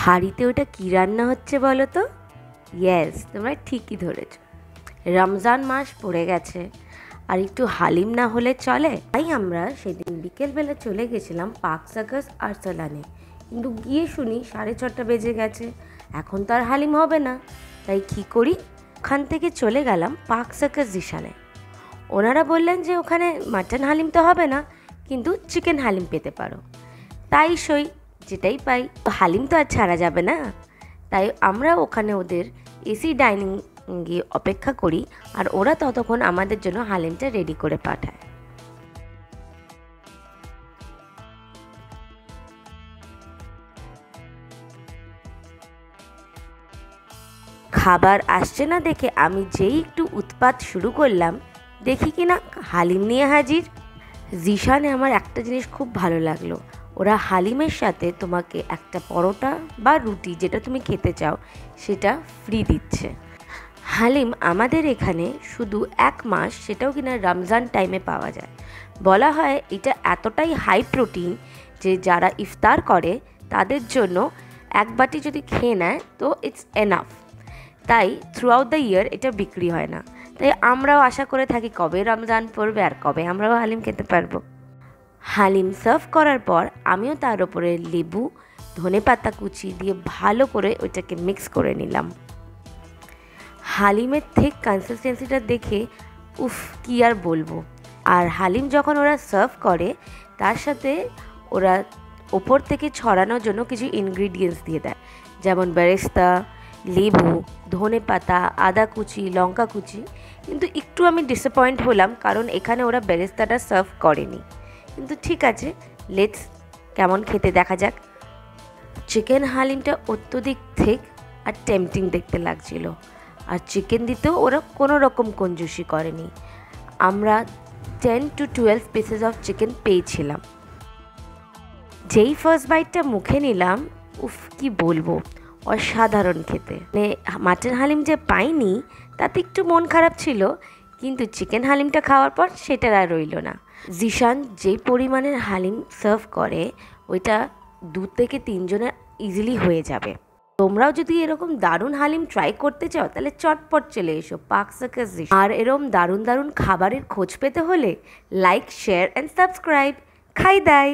হাঁড়িতে ওটা কী রান্না হচ্ছে বলো তো? ইয়েস, তোমরা ঠিকই ধরেছ। রমজান মাস পড়ে গেছে, আর একটু হালিম না হলে চলে। তাই আমরা সেদিন বিকেলবেলা চলে গেছিলাম পার্ক সার্কাস আরসালানে। কিন্তু গিয়ে শুনি 6:30 বেজে গেছে, এখন তো আর হালিম হবে না। তাই কী করি, ওখান থেকে চলে গেলাম পার্ক সার্কাস জিশানে। ওনারা বললেন যে ওখানে মাটন হালিম তো হবে না, কিন্তু চিকেন হালিম পেতে পারো। তাই সই, যেটাই পাই। হালিম তো আর ছাড়া যাবে না। তাই আমরা ওখানে ওদের এসি ডাইনিং গিয়ে অপেক্ষা করি, আর ওরা ততক্ষণ আমাদের জন্য হালিমটা রেডি করে পাঠায়। খাবার আসছে না দেখে আমি যেই একটু উৎপাত শুরু করলাম, দেখি কিনা হালিম নিয়ে হাজির। জিশানে আমার একটা জিনিস খুব ভালো লাগলো, ওরা হালিমের সাথে তোমাকে একটা পরোটা বা রুটি যেটা তুমি খেতে চাও সেটা ফ্রি দিচ্ছে। হালিম আমাদের এখানে শুধু 1 মাস, সেটাও কিনা রমজান টাইমে পাওয়া যায়। বলা হয় এটা এতটাই হাই প্রোটিন যে যারা ইফতার করে তাদের জন্য এক বাটি যদি খেয়ে নেয় তো ইটস এনাফ। তাই থ্রু আউট দ্য ইয়ার এটা বিক্রি হয় না। তাই আমরাও আশা করে থাকি কবে রমজান পড়বে আর কবে আমরাও হালিম খেতে পারবো। হালিম সার্ভ করার পর আমিও তার উপরে লেবু, ধনেপাতা কুচি দিয়ে ভালো করে ওইটাকে মিক্স করে নিলাম। হালিমের ঠিক কনসিস্টেন্সিটা দেখে উফ, কি আর বলবো। আর হালিম যখন ওরা সার্ভ করে তার সাথে ওরা ওপর থেকে ছড়ানোর জন্য কিছু ইনগ্রিডিয়েন্টস দিয়ে দেয়, যেমন বেরেস্তা, লেবু, ধনেপাতা, আদা কুচি, লঙ্কা কুচি। কিন্তু একটু আমি ডিসঅ্যাপয়েন্ট হলাম, কারণ এখানে ওরা বেরেস্তাটা সার্ভ করেনি। কিন্তু ঠিক আছে, লেটস কেমন খেতে দেখা যাক। চিকেন হালিমটা অত্যধিক থিক আর টেম্পটিং দেখতে লাগছিল, আর চিকেন দিতেও ওরা কোনো রকম কঞ্জুসি করেনি। আমরা 10 to 12 পিসেস অফ চিকেন পেয়েছিলাম। যেই ফার্স্ট বাইটটা মুখে নিলাম, উফ কি বলবো, অসাধারণ খেতে। মানে মাটন হালিম যে পাইনি তাতে একটু মন খারাপ ছিল, কিন্তু চিকেন হালিমটা খাওয়ার পর সেটার আর রইল না। জিশান যে পরিমাণের হালিম সার্ভ করে ওইটা 2 থেকে 3 জনের ইজিলি হয়ে যাবে। তোমরাও যদি এরকম দারুণ হালিম ট্রাই করতে চাও তাহলে চটপট চলে এসো পার্ক সার্কাস জিশান। আর এরকম দারুণ দারুণ খাবারের খোঁজ পেতে হলে লাইক, শেয়ার অ্যান্ড সাবস্ক্রাইব। খাই দাই।